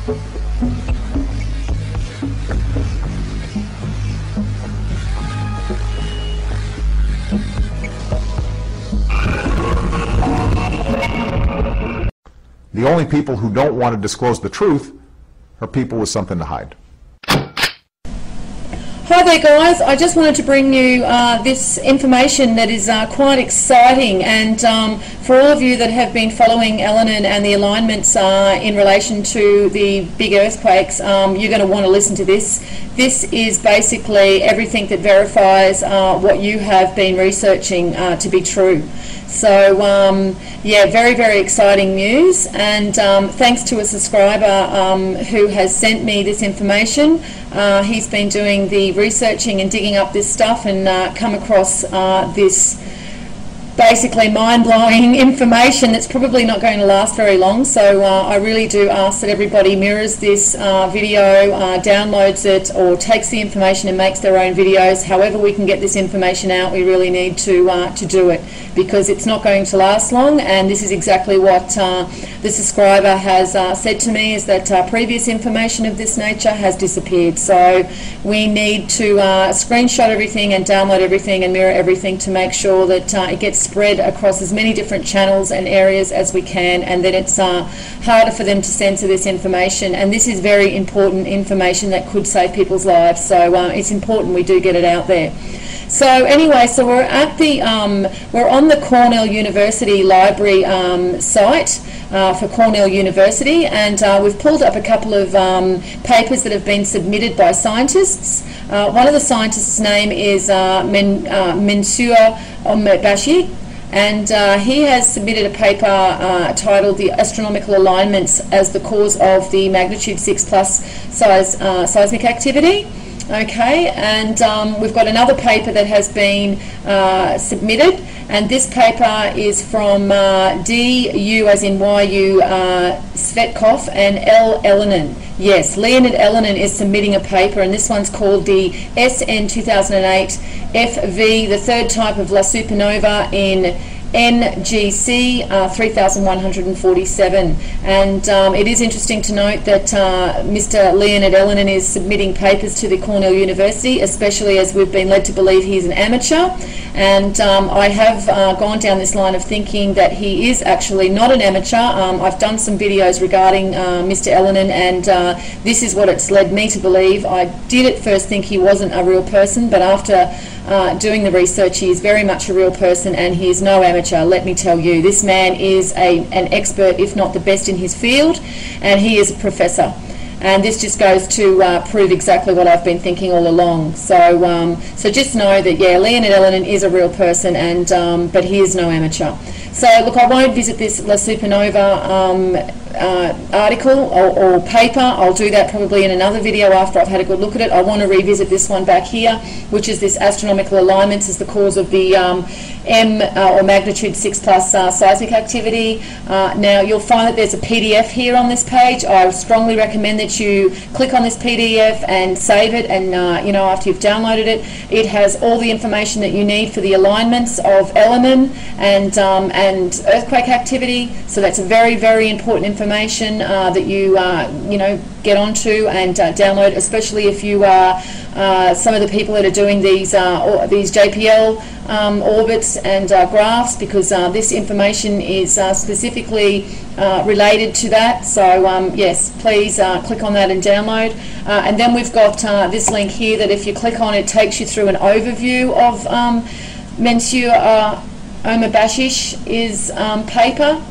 The only people who don't want to disclose the truth are people with something to hide. Hi there guys, I just wanted to bring you this information that is quite exciting, and for all of you that have been following Elenin and the alignments in relation to the big earthquakes, you're going to want to listen to this. This is basically everything that verifies what you have been researching to be true. So yeah, very, very exciting news, and thanks to a subscriber who has sent me this information. He's been doing the researching and digging up this stuff and come across this basically mind-blowing information that's probably not going to last very long. So I really do ask that everybody mirrors this video, downloads it, or takes the information and makes their own videos. However we can get this information out, we really need to do it, because it's not going to last long. And this is exactly what the subscriber has said to me, is that previous information of this nature has disappeared. So we need to screenshot everything and download everything and mirror everything to make sure that it gets spread across as many different channels and areas as we can, and then it's harder for them to censor this information. And this is very important information that could save people's lives, so it's important we do get it out there. So anyway, so we're at the we're on the Cornell University library site for Cornell University, and we've pulled up a couple of papers that have been submitted by scientists. One of the scientists' name is Mansour Omerbashi, and he has submitted a paper titled "The Astronomical Alignments as the Cause of the Magnitude 6+ Seismic Activity." Okay, and we've got another paper that has been submitted, and this paper is from D.U. as in Y.U. Svetkov and L. Elenin. Yes, Leonid Elenin is submitting a paper, and this one's called the SN 2008 FV, the third type of La Supernova in NGC 3147. And it is interesting to note that Mr. Leonid Elenin is submitting papers to the Cornell University, especially as we've been led to believe he's an amateur. And I have gone down this line of thinking that he is actually not an amateur. I've done some videos regarding Mr. Elenin, and this is what it's led me to believe. I did at first think he wasn't a real person, but after doing the research, he is very much a real person, and he is no amateur. Let me tell you, this man is an expert, if not the best in his field, and he is a professor. And this just goes to prove exactly what I've been thinking all along. So, so just know that, yeah, Leonid Elenin is a real person, and but he is no amateur. So, look, I won't visit this La Supernova article or paper. I'll do that probably in another video after I've had a good look at it. I want to revisit this one back here, which is this astronomical alignments as the cause of the M or magnitude 6+ seismic activity. Now you'll find that there's a PDF here on this page. I strongly recommend that you click on this PDF and save it, and you know, after you've downloaded it, it has all the information that you need for the alignments of Elenin and earthquake activity. So that's a very, very important information that you you know, get onto and download, especially if you are some of the people that are doing these JPL orbits and graphs, because this information is specifically related to that. So yes, please click on that and download. And then we've got this link here that if you click on it, takes you through an overview of Mansour Omerbashish's paper.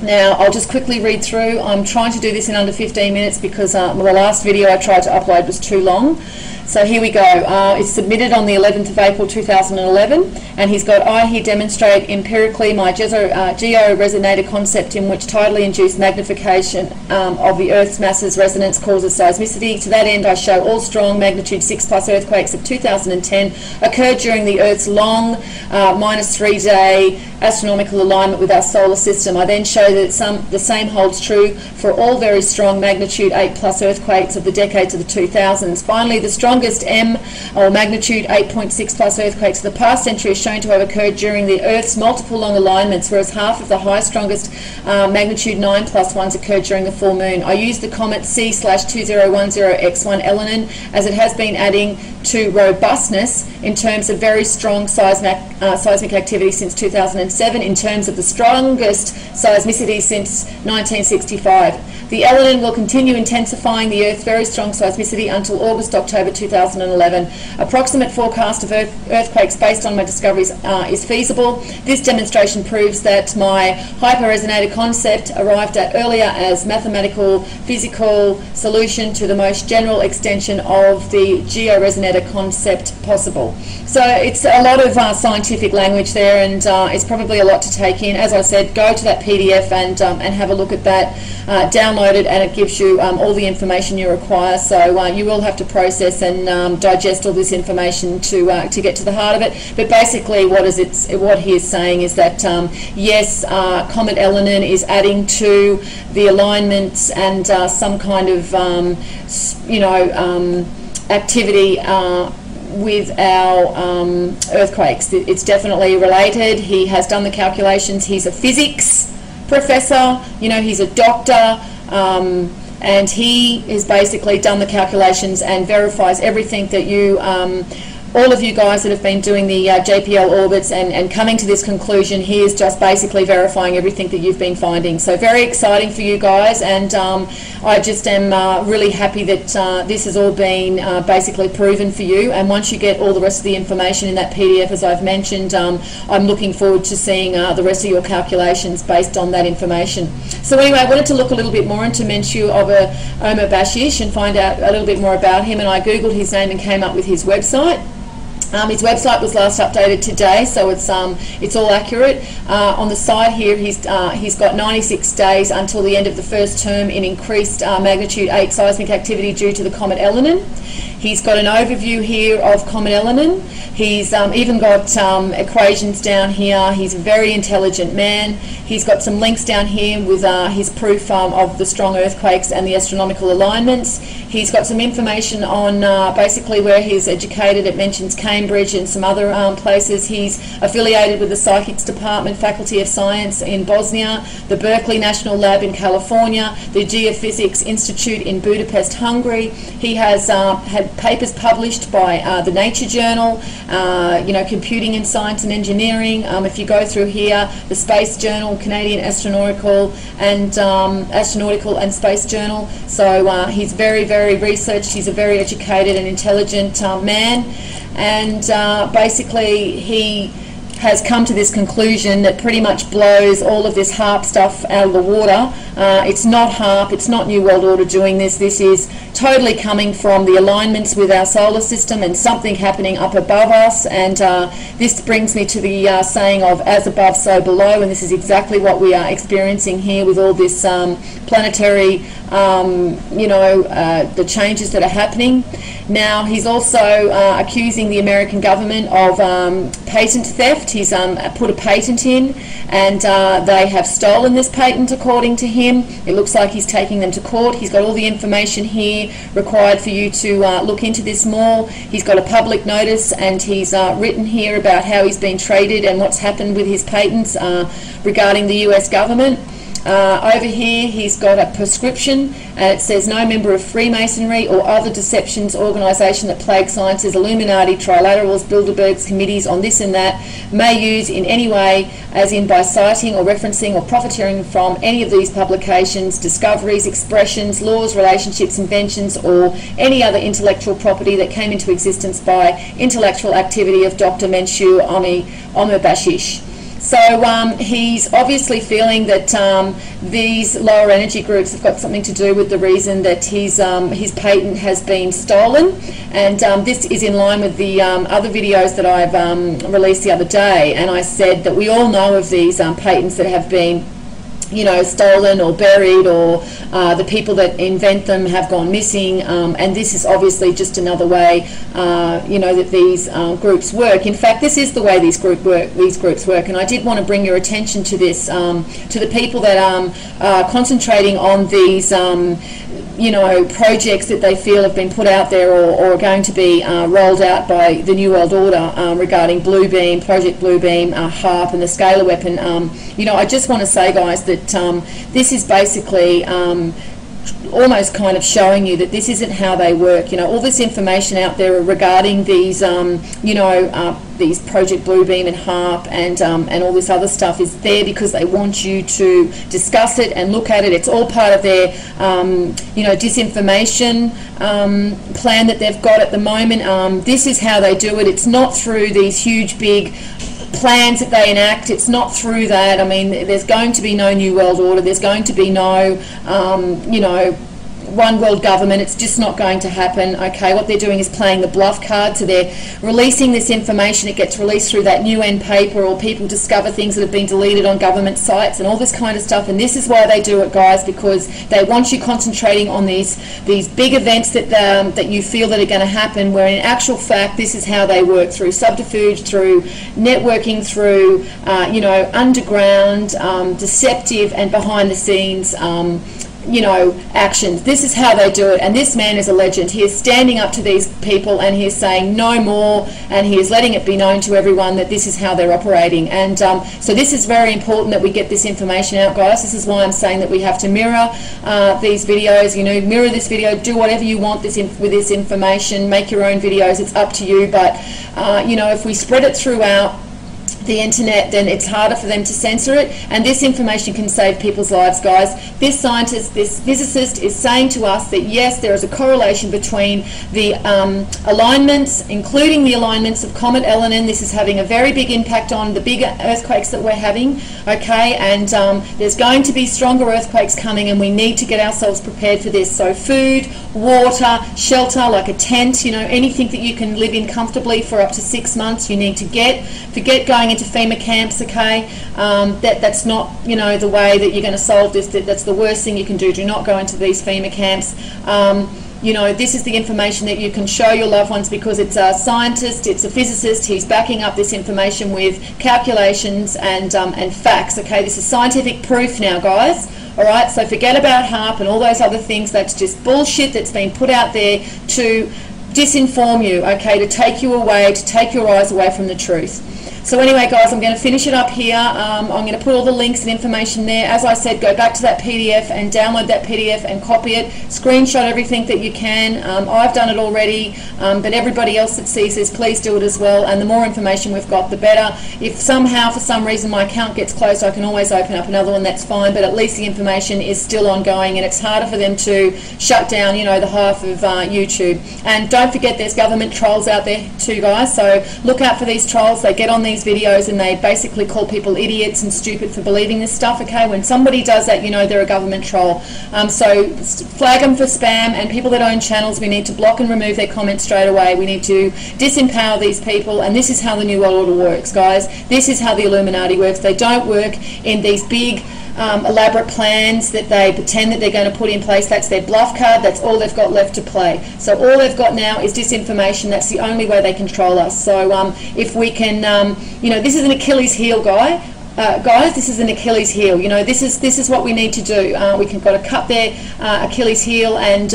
Now, I'll just quickly read through. I'm trying to do this in under 15 minutes because the last video I tried to upload was too long. So here we go. It's submitted on the 11th of April 2011, and he's got, I here demonstrate empirically my geo-resonator concept in which tidally induced magnification of the Earth's mass's resonance causes seismicity. To that end, I show all strong magnitude 6+ earthquakes of 2010 occurred during the Earth's long -3 day astronomical alignment with our solar system. I then show that the same holds true for all very strong magnitude 8+ earthquakes of the decades of the 2000s. Finally, the strongest strongest M or magnitude 8.6 plus earthquakes of the past century are shown to have occurred during the Earth's multiple long alignments, whereas half of the high strongest magnitude 9 plus ones occurred during the full moon. I use the comet C/2010X1 Elenin as it has been adding to robustness in terms of very strong seismic activity since 2007, in terms of the strongest seismicity since 1965. The Elenin will continue intensifying the Earth's very strong seismicity until August-October 2011. Approximate forecast of earthquakes based on my discoveries is feasible. This demonstration proves that my hyper-resonator concept arrived at earlier as mathematical physical solution to the most general extension of the georesonator concept possible. So it's a lot of scientific language there, and it's probably a lot to take in. As I said, go to that PDF and have a look at that, download it, and it gives you all the information you require. So you will have to process and digest all this information to get to the heart of it. But basically, what he is saying is that yes, Comet Elenin is adding to the alignments and some kind of activity with our earthquakes. It's definitely related. He has done the calculations. He's a physics professor, he's a doctor, and he has basically done the calculations and verifies everything that you all of you guys that have been doing the JPL orbits and coming to this conclusion. He is just basically verifying everything that you've been finding. So very exciting for you guys, and I just am really happy that this has all been basically proven for you. And once you get all the rest of the information in that PDF, as I've mentioned, I'm looking forward to seeing the rest of your calculations based on that information. So anyway, I wanted to look a little bit more into Menchu Omer Bashish and find out a little bit more about him, and I googled his name and came up with his website. His website was last updated today, so it's all accurate. On the side here, he's got 96 days until the end of the first term in increased magnitude 8 seismic activity due to the comet Elenin. He's got an overview here of comet Elenin. He's even got equations down here. He's a very intelligent man. He's got some links down here with his proof of the strong earthquakes and the astronomical alignments. He's got some information on basically where he's educated. It mentions Cambridge and some other places. He's affiliated with the Psychics Department, Faculty of Science in Bosnia, the Berkeley National Lab in California, the Geophysics Institute in Budapest, Hungary. He has had papers published by the Nature Journal, Computing in Science and Engineering. If you go through here, the Space Journal, Canadian Astronautical and Space Journal. So he's very, very researched. He's a very educated and intelligent man, and basically he has come to this conclusion that pretty much blows all of this HARP stuff out of the water. It's not HARP, it's not New World Order doing this. This is totally coming from the alignments with our solar system and something happening up above us. And this brings me to the saying of as above, so below. And this is exactly what we are experiencing here with all this planetary, the changes that are happening. Now, he's also accusing the American government of patent theft. He's put a patent in, and they have stolen this patent according to him. It looks like he's taking them to court. He's got all the information here required for you to look into this more. He's got a public notice, and he's written here about how he's been treated and what's happened with his patents regarding the US government. Over here he's got a prescription, and it says no member of Freemasonry or other deceptions organisation that plague sciences, Illuminati, Trilaterals, Bilderbergs, committees on this and that may use in any way, as in by citing or referencing or profiteering from any of these publications, discoveries, expressions, laws, relationships, inventions, or any other intellectual property that came into existence by intellectual activity of Dr. Menchu Omer Bashish. So he's obviously feeling that these lower energy groups have got something to do with the reason that his patent has been stolen, and this is in line with the other videos that I've released the other day. And I said that we all know of these patents that have been stolen or buried, or the people that invent them have gone missing, and this is obviously just another way that these groups work. In fact, this is the way these groups work, and I did want to bring your attention to this, to the people that are concentrating on these you know, projects that they feel have been put out there or are going to be rolled out by the New World Order regarding Bluebeam, Project Bluebeam, HARP and the scalar weapon. You know, I just want to say, guys, that this is basically almost kind of showing you that this isn't how they work. You know, all this information out there regarding these, you know, these Project Bluebeam and HARP and all this other stuff is there because they want you to discuss it and look at it. It's all part of their, you know, disinformation plan that they've got at the moment. This is how they do it. It's not through these huge, big plans that they enact. It's not through that. I mean, there's going to be no New World Order. There's going to be no, you know, one world government. It's just not going to happen. Okay, what they're doing is playing the bluff card. So they're releasing this information. It gets released through that UN paper, or people discover things that have been deleted on government sites and all this kind of stuff. And this is why they do it, guys, because they want you concentrating on these big events that that you feel that are going to happen, where in actual fact this is how they work, through subterfuge, through networking, through you know, underground, deceptive and behind the scenes you know, actions. This is how they do it, and this man is a legend. He is standing up to these people and he is saying no more, and he is letting it be known to everyone that this is how they're operating. And so this is very important that we get this information out, guys. This is why I'm saying that we have to mirror these videos. You know, mirror this video, do whatever you want with this information, make your own videos, it's up to you. But you know, if we spread it throughout the internet, then it's harder for them to censor it, and this information can save people's lives, guys. This scientist, this physicist is saying to us that yes, there is a correlation between the alignments, including the alignments of Comet Elenin. This is having a very big impact on the bigger earthquakes that we're having, okay, and there's going to be stronger earthquakes coming, and we need to get ourselves prepared for this. So food, water, shelter, like a tent, you know, anything that you can live in comfortably for up to 6 months, you need to get. Forget going into FEMA camps, okay? That's not, you know, the way that you're going to solve this. That's the worst thing you can do. Do not go into these FEMA camps. You know, this is the information that you can show your loved ones, because it's a scientist, it's a physicist, he's backing up this information with calculations and facts, okay? This is scientific proof now, guys. All right, so forget about HARP and all those other things. That's just bullshit that's been put out there to disinform you, okay, to take you away, to take your eyes away from the truth. So anyway, guys, I'm going to finish it up here. I'm going to put all the links and information there. As I said, go back to that PDF and download that PDF and copy it. Screenshot everything that you can. I've done it already, but everybody else that sees this, please do it as well. And the more information we've got, the better. If somehow, for some reason, my account gets closed, I can always open up another one. That's fine. But at least the information is still ongoing, and it's harder for them to shut down, you know, the half of YouTube. And don't forget, there's government trolls out there too, guys. So look out for these trolls. They get on these videos and they basically call people idiots and stupid for believing this stuff, okay? When somebody does that, you know they're a government troll. So flag them for spam, and people that own channels, we need to block and remove their comments straight away. We need to disempower these people, and this is how the New World Order works, guys. This is how the Illuminati works. They don't work in these big elaborate plans that they pretend that they're going to put in place. That's their bluff card. That's all they've got left to play. So all they've got now is disinformation. That's the only way they control us. So if we can, you know, this is an Achilles heel, guys, this is an Achilles heel. You know, this is what we need to do. We've got to cut their Achilles heel and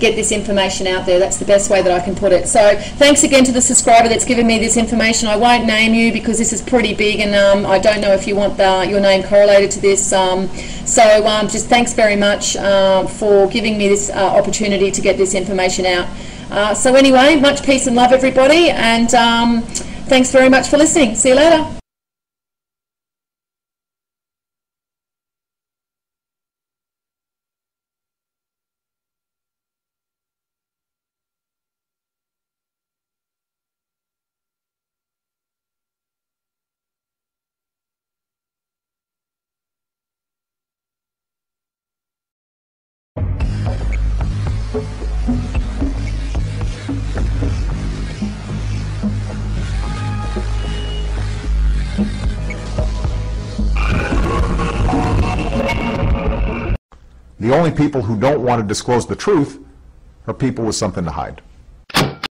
get this information out there. That's the best way that I can put it. So thanks again to the subscriber that's given me this information. I won't name you because this is pretty big, and I don't know if you want your name correlated to this. So just thanks very much for giving me this opportunity to get this information out. So anyway, much peace and love, everybody, and thanks very much for listening. See you later. The only people who don't want to disclose the truth are people with something to hide.